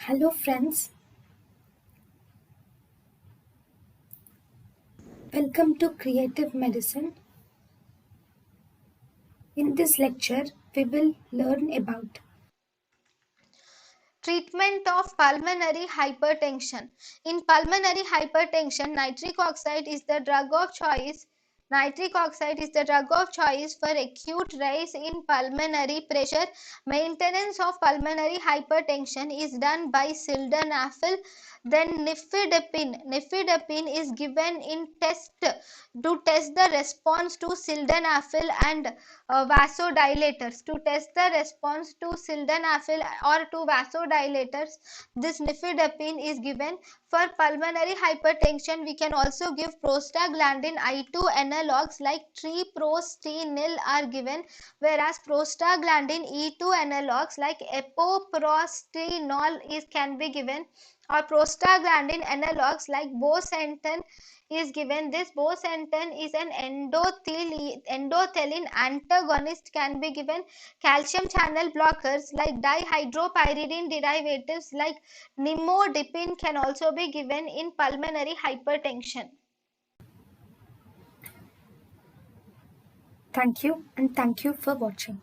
Hello friends, welcome to Creative Medicine. In this lecture, we will learn about Treatment of pulmonary hypertension. In pulmonary hypertension, nitric oxide is the drug of choice. Nitric oxide is the drug of choice for acute rise in pulmonary pressure. Maintenance of pulmonary hypertension is done by sildenafil. Then nifedipine. Nifedipine is given in test to test the response to sildenafil and vasodilators. To test the response to sildenafil or to vasodilators, this nifedipine is given. For pulmonary hypertension, we can also give prostaglandin I2 analogs like treprostinil are given, whereas prostaglandin E2 analogs like epoprostenol can be given, or prostaglandin analogs like bosentan is given. This bosentan is an endothelin antagonist can be given. Calcium channel blockers like dihydropyridine derivatives like nimodipine can also be given in pulmonary hypertension. thank you and thank you for watching.